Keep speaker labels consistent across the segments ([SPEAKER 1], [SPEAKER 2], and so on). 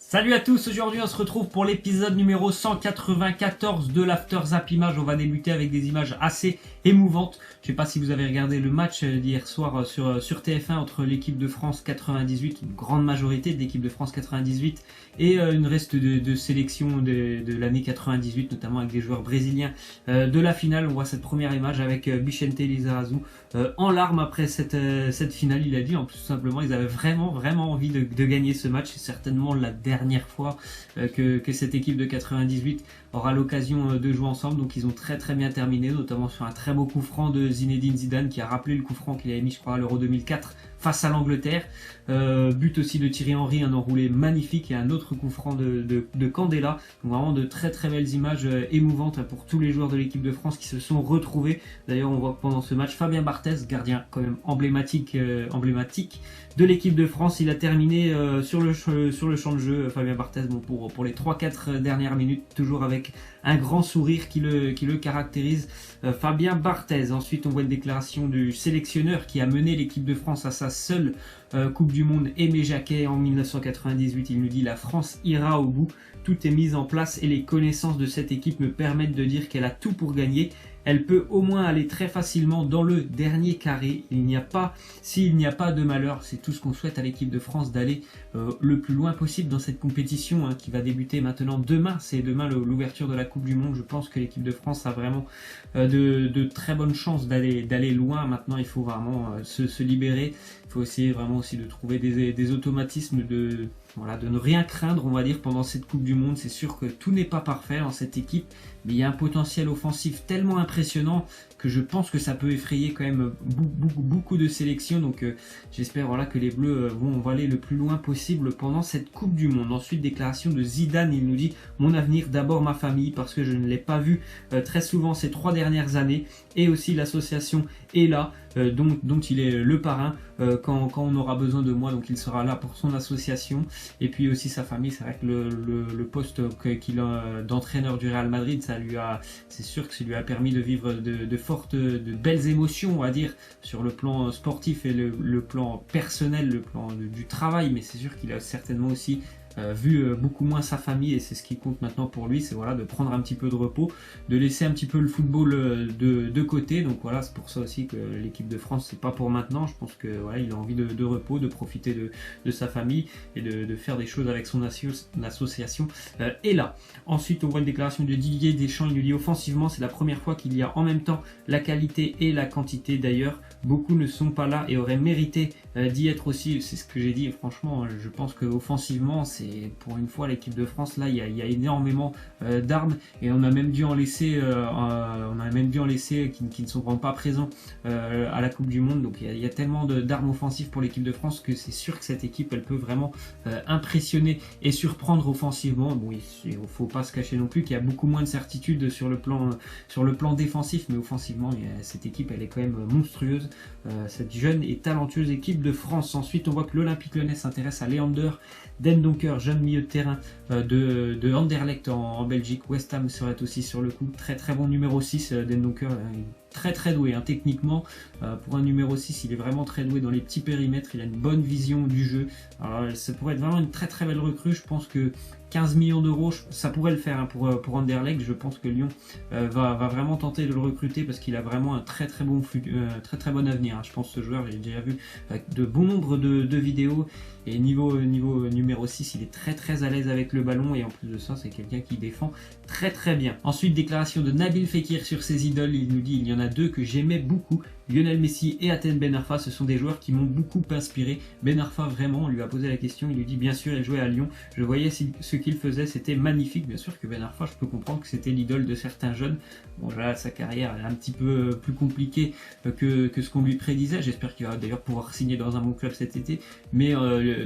[SPEAKER 1] Salut à tous, aujourd'hui on se retrouve pour l'épisode numéro 194 de l'After Zap Image. On va débuter avec des images assez émouvantes. Je ne sais pas si vous avez regardé le match d'hier soir sur TF1 entre l'équipe de France 98, une grande majorité de l'équipe de France 98 et une reste de sélection de l'année 98, notamment avec des joueurs brésiliens de la finale. On voit cette première image avec Bicente Lizarazu en larmes après cette finale. Il a dit en plus tout simplement ils avaient vraiment envie de gagner ce match. C'est certainement la dernière fois que cette équipe de 98 aura l'occasion de jouer ensemble. Donc ils ont très bien terminé, notamment sur un très beau coup franc de Zinedine Zidane qui a rappelé le coup franc qu'il avait mis je crois à l'Euro 2004 face à l'Angleterre. But aussi de Thierry Henry, un enroulé magnifique, et un autre coup franc de Candela. Donc vraiment de très belles images émouvantes pour tous les joueurs de l'équipe de France qui se sont retrouvés. D'ailleurs on voit que pendant ce match, Fabien Barthez, gardien quand même emblématique de l'équipe de France, il a terminé sur le champ de jeu. Fabien Barthez, bon, pour les 3-4 dernières minutes, toujours avec un grand sourire qui le caractérise. Fabien Barthez. Ensuite on voit une déclaration du sélectionneur qui a mené l'équipe de France à sa seule Coupe du Monde, Aimé Jacquet, en 1998. Il nous dit: la France ira au bout, tout est mis en place et les connaissances de cette équipe me permettent de dire qu'elle a tout pour gagner. Elle peut au moins aller très facilement dans le dernier carré. S'il n'y a pas de malheur, c'est tout ce qu'on souhaite à l'équipe de France, d'aller le plus loin possible dans cette compétition qui va débuter maintenant demain. C'est demain l'ouverture de la Coupe du Monde. Je pense que l'équipe de France a vraiment de très bonnes chances d'aller loin. Maintenant, il faut vraiment se libérer. Il faut essayer vraiment aussi de trouver des automatismes, de ne rien craindre, on va dire, pendant cette Coupe du Monde. C'est sûr que tout n'est pas parfait dans cette équipe, mais il y a un potentiel offensif tellement impressionnant que je pense que ça peut effrayer quand même beaucoup de sélections. Donc j'espère que les Bleus vont aller le plus loin possible pendant cette Coupe du Monde. Ensuite, déclaration de Zidane, il nous dit: mon avenir, d'abord ma famille, parce que je ne l'ai pas vu très souvent ces 3 dernières années, et aussi l'association est là, dont il est le parrain quand on aura besoin de moi, donc il sera là pour son association. Et puis aussi sa famille. C'est vrai que le poste qu'il a d'entraîneur du Real Madrid, c'est sûr que ça lui a permis de vivre de belles émotions, on va dire, sur le plan sportif et le plan personnel, le plan du travail. Mais c'est sûr qu'il a certainement aussi vu beaucoup moins sa famille, et c'est ce qui compte maintenant pour lui, c'est de prendre un petit peu de repos, de laisser un petit peu le football de côté. Donc voilà, c'est pour ça aussi que l'équipe de France, c'est pas pour maintenant. Je pense que il a envie de repos, de profiter de sa famille et de faire des choses avec son association. Et là, ensuite on voit une déclaration de Didier Deschamps. Il nous dit: offensivement, c'est la première fois qu'il y a en même temps la qualité et la quantité. D'ailleurs, beaucoup ne sont pas là et auraient mérité d'y être aussi. C'est ce que j'ai dit. Franchement, je pense qu'offensivement, c'est pour une fois l'équipe de France, là il y a énormément d'armes, et on a même dû en laisser qui ne sont vraiment pas présents à la Coupe du Monde. Donc il y a tellement d'armes offensives pour l'équipe de France que c'est sûr que cette équipe, elle peut vraiment impressionner et surprendre offensivement. Bon, il ne faut pas se cacher non plus qu'il y a beaucoup moins de certitude sur le plan défensif, mais offensivement cette équipe, elle est quand même monstrueuse, cette jeune et talentueuse équipe de France. Ensuite on voit que l'Olympique Lyonnais s'intéresse à Leander Dendoncker, jeune milieu de terrain de Anderlecht en Belgique. West Ham serait aussi sur le coup. Très bon numéro 6, Dendoncker, très doué techniquement. Pour un numéro 6, il est vraiment très doué dans les petits périmètres, il a une bonne vision du jeu. Alors, ça pourrait être vraiment une très belle recrue. Je pense que 15 millions d'euros, ça pourrait le faire pour Anderlecht. Je pense que Lyon va vraiment tenter de le recruter, parce qu'il a vraiment un très bon avenir. Je pense que ce joueur, j'ai déjà vu de bon nombre de vidéos, et niveau numéro 6, il est très à l'aise avec le ballon, et en plus de ça, c'est quelqu'un qui défend très bien. Ensuite, déclaration de Nabil Fekir sur ses idoles. Il nous dit: il y en a 2 que j'aimais beaucoup, Lionel Messi et Athènes Ben Arfa. Ce sont des joueurs qui m'ont beaucoup inspiré. Ben Arfa, vraiment, on lui a posé la question, il lui dit: bien sûr, il jouait à Lyon, je voyais ce qu'il faisait, c'était magnifique. Bien sûr que Ben Arfa, je peux comprendre que c'était l'idole de certains jeunes. Bon, là, sa carrière est un petit peu plus compliquée que ce qu'on lui prédisait. J'espère qu'il va d'ailleurs pouvoir signer dans un bon club cet été. Mais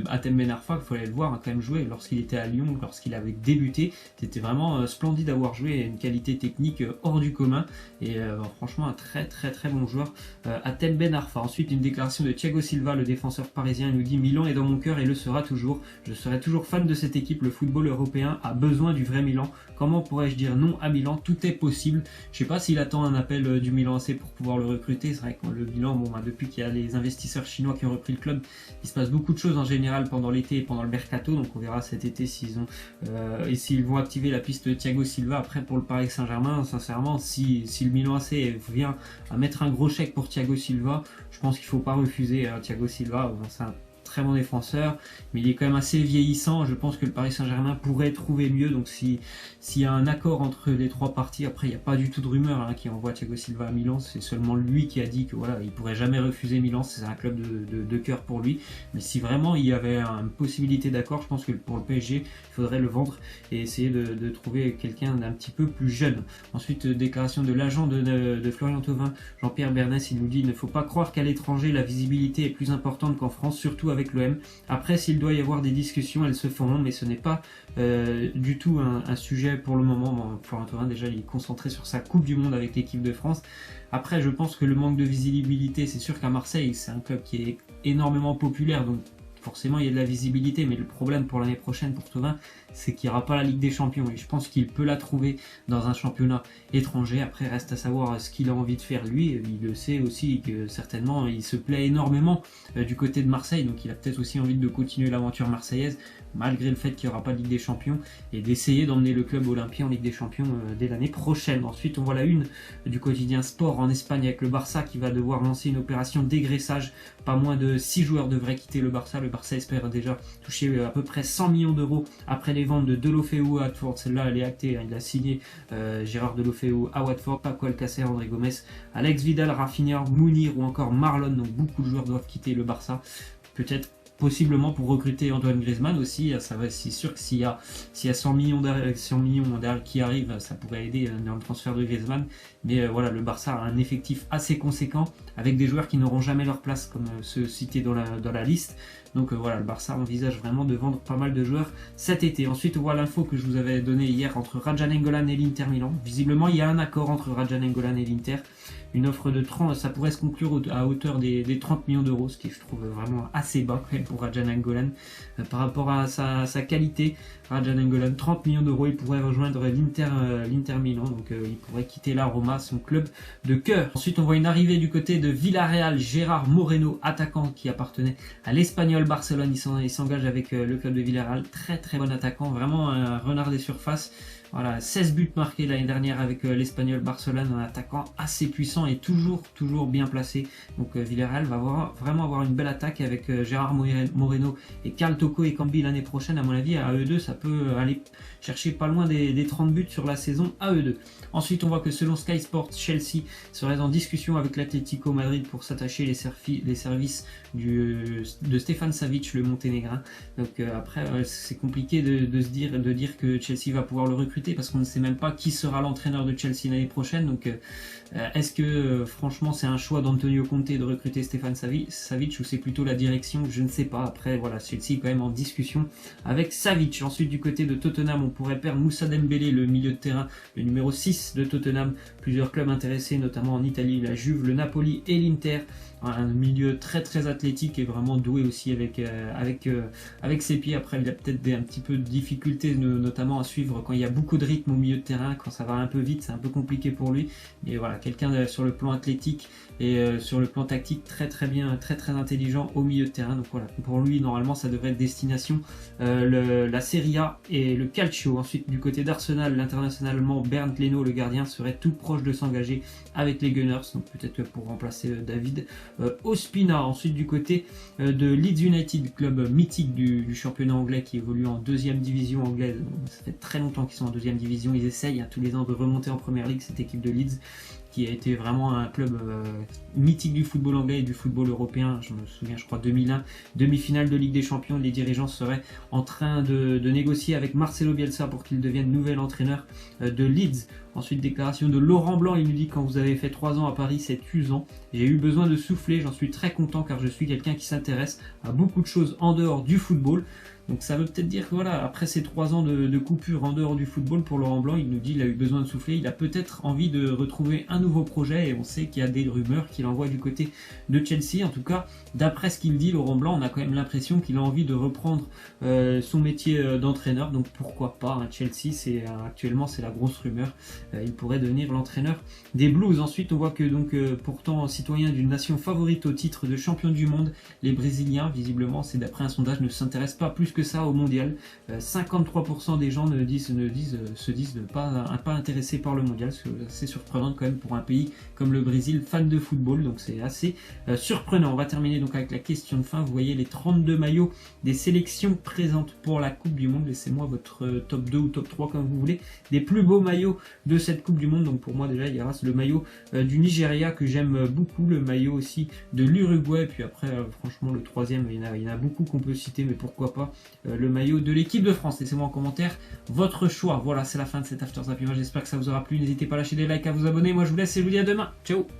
[SPEAKER 1] Athènes Ben Arfa, il fallait le voir quand même jouer lorsqu'il était à Lyon, lorsqu'il avait débuté. C'était vraiment splendide d'avoir joué, une qualité technique hors du commun, et franchement un très bon joueur Athènes Ben Arfa. Ensuite, une déclaration de Thiago Silva, le défenseur parisien, il nous dit: Milan est dans mon cœur et le sera toujours. Je serai toujours fan de cette équipe. Le football européen a besoin du vrai Milan. Comment pourrais-je dire non à Milan? Tout est possible. Je sais pas s'il attend un appel du Milan AC pour pouvoir le recruter. C'est vrai que le Milan, depuis qu'il y a les investisseurs chinois qui ont repris le club, il se passe beaucoup de choses en général pendant l'été et pendant le mercato. Donc on verra cet été s'ils vont activer la piste de Thiago Silva. Après, pour le Paris Saint-Germain, sincèrement, si le Milan AC vient à mettre un gros chèque pour Thiago Silva, je pense qu'il ne faut pas refuser Thiago Silva. C'est un très bon défenseur, mais il est quand même assez vieillissant. Je pense que le Paris Saint-Germain pourrait trouver mieux. Donc s'il y a un accord entre les trois parties, après il n'y a pas du tout de rumeur qui envoie Thiago Silva à Milan. C'est seulement lui qui a dit que voilà, il pourrait jamais refuser Milan. C'est un club de cœur pour lui. Mais si vraiment il y avait une possibilité d'accord, je pense que pour le PSG, il faudrait le vendre et essayer de trouver quelqu'un d'un petit peu plus jeune. Ensuite, déclaration de l'agent de Florian Thauvin, Jean-Pierre Bernès, il nous dit: il ne faut pas croire qu'à l'étranger la visibilité est plus importante qu'en France, surtout avec l'OM. Après, s'il doit y avoir des discussions, elles se feront, mais ce n'est pas du tout un sujet pour le moment. Florian Thauvin, déjà, il est concentré sur sa Coupe du Monde avec l'équipe de France. Après, je pense que le manque de visibilité, c'est sûr qu'à Marseille, c'est un club qui est énormément populaire, donc forcément il y a de la visibilité, mais le problème pour l'année prochaine pour Thauvin, c'est qu'il n'y aura pas la Ligue des Champions, et je pense qu'il peut la trouver dans un championnat étranger. Après, reste à savoir ce qu'il a envie de faire lui. Il le sait aussi que certainement il se plaît énormément du côté de Marseille, donc il a peut-être aussi envie de continuer l'aventure marseillaise malgré le fait qu'il n'y aura pas de Ligue des Champions, et d'essayer d'emmener le club olympien en Ligue des Champions dès l'année prochaine. Ensuite, on voit la une du quotidien Sport en Espagne avec le Barça qui va devoir lancer une opération dégraissage. Pas moins de 6 joueurs devraient quitter le Barça. Le Barça espère déjà toucher à peu près 100 millions d'euros après les ventes de Deulofeu à Watford. Celle-là, elle est actée. Il a signé Gérard Deulofeu à Watford, Paco Alcácer, André Gomes, Alex Vidal, Rafinha, Mounir ou encore Marlon. Donc beaucoup de joueurs doivent quitter le Barça. Peut-être possiblement pour recruter Antoine Griezmann aussi. C'est sûr que s'il y a 100 millions derrière qui arrivent, ça pourrait aider dans le transfert de Griezmann. Mais voilà, le Barça a un effectif assez conséquent avec des joueurs qui n'auront jamais leur place, comme ceux cités dans la liste. Donc voilà, le Barça envisage vraiment de vendre pas mal de joueurs cet été. Ensuite, on voit l'info que je vous avais donnée hier entre Raja Nainggolan et l'Inter Milan. Visiblement, il y a un accord entre Raja Nainggolan et l'Inter. Une offre de 30, ça pourrait se conclure à hauteur des 30 millions d'euros, ce qui je trouve vraiment assez bas quand même pour Raja Nainggolan. Par rapport à sa qualité, Raja Nainggolan, 30 millions d'euros, il pourrait rejoindre l'Inter Milan, donc il pourrait quitter la Roma, son club de cœur. Ensuite, on voit une arrivée du côté de Villarreal, Gérard Moreno, attaquant qui appartenait à l'Espagnol Barcelone. Il s'engage avec le club de Villarreal, très très bon attaquant, vraiment un renard des surfaces. Voilà, 16 buts marqués l'année dernière avec l'Espagnol Barcelone, un attaquant assez puissant et toujours bien placé. Donc Villarreal va vraiment avoir une belle attaque avec Gérard Moreno et Karl Toko Ekambi l'année prochaine. À mon avis, à eux deux, ça peut aller chercher pas loin des 30 buts sur la saison à eux deux. Ensuite, on voit que selon Sky Sports, Chelsea serait en discussion avec l'Atlético Madrid pour s'attacher les services de Stefan Savic, le Monténégrin. Donc après, c'est compliqué de dire que Chelsea va pouvoir le recruter, parce qu'on ne sait même pas qui sera l'entraîneur de Chelsea l'année prochaine. Donc est-ce que franchement c'est un choix d'Antonio Conte de recruter Stefan Savic, ou c'est plutôt la direction? Je ne sais pas. Après voilà, Chelsea est quand même en discussion avec Savic. Ensuite, du côté de Tottenham, on pourrait perdre Moussa Dembélé, le milieu de terrain, le numéro 6 de Tottenham. Plusieurs clubs intéressés, notamment en Italie, la Juve, le Napoli et l'Inter. Un milieu très athlétique et vraiment doué aussi avec ses pieds. Après, il y a peut-être un petit peu de difficultés, notamment à suivre quand il y a beaucoup de rythme au milieu de terrain. Quand ça va un peu vite, c'est un peu compliqué pour lui. Mais voilà, quelqu'un sur le plan athlétique et sur le plan tactique très bien, très intelligent au milieu de terrain. Donc voilà, pour lui, normalement, ça devrait être destination la Serie A et le Calcio. Ensuite, du côté d'Arsenal, l'international allemand Bernd Leno, le gardien, serait tout proche de s'engager avec les Gunners. Donc peut-être pour remplacer David Ospina. Ensuite, du côté de Leeds United, club mythique du championnat anglais qui évolue en deuxième division anglaise. Ça fait très longtemps qu'ils sont en deuxième division. Ils essayent tous les ans de remonter en première ligue, cette équipe de Leeds, qui a été vraiment un club mythique du football anglais et du football européen. Je me souviens, je crois 2001, demi-finale de Ligue des Champions. Les dirigeants seraient en train de négocier avec Marcelo Bielsa pour qu'il devienne nouvel entraîneur de Leeds. Ensuite, déclaration de Laurent Blanc, il nous dit: quand vous avez fait 3 ans à Paris, c'est usant. J'ai eu besoin de souffler, j'en suis très content car je suis quelqu'un qui s'intéresse à beaucoup de choses en dehors du football. Donc ça veut peut-être dire que voilà, après ces 3 ans de coupure en dehors du football pour Laurent Blanc, il nous dit qu'il a eu besoin de souffler, il a peut-être envie de retrouver un nouveau projet et on sait qu'il y a des rumeurs qu'il envoie du côté de Chelsea. En tout cas, d'après ce qu'il dit, Laurent Blanc, on a quand même l'impression qu'il a envie de reprendre son métier d'entraîneur. Donc pourquoi pas, hein, Chelsea, actuellement c'est la grosse rumeur. Il pourrait devenir l'entraîneur des Blues. Ensuite, on voit que donc pourtant citoyen d'une nation favorite au titre de champion du monde, les Brésiliens, visiblement, c'est d'après un sondage, ne s'intéressent pas plus que ça au mondial. 53% des gens se disent ne pas intéressés par le mondial, ce qui est assez surprenant quand même pour un pays comme le Brésil, fan de football, donc c'est assez surprenant. On va terminer donc avec la question de fin. Vous voyez les 32 maillots des sélections présentes pour la Coupe du Monde. Laissez-moi votre top 2 ou top 3 comme vous voulez, des plus beaux maillots de cette Coupe du Monde. Donc pour moi déjà il y aura le maillot du Nigeria que j'aime beaucoup, le maillot aussi de l'Uruguay, puis après franchement le troisième, il y en a beaucoup qu'on peut citer, mais pourquoi pas le maillot de l'équipe de France. Laissez-moi en commentaire votre choix. Voilà, c'est la fin de cet After Zap Image, j'espère que ça vous aura plu. N'hésitez pas à lâcher des likes, à vous abonner. Moi je vous laisse et je vous dis à demain. Ciao.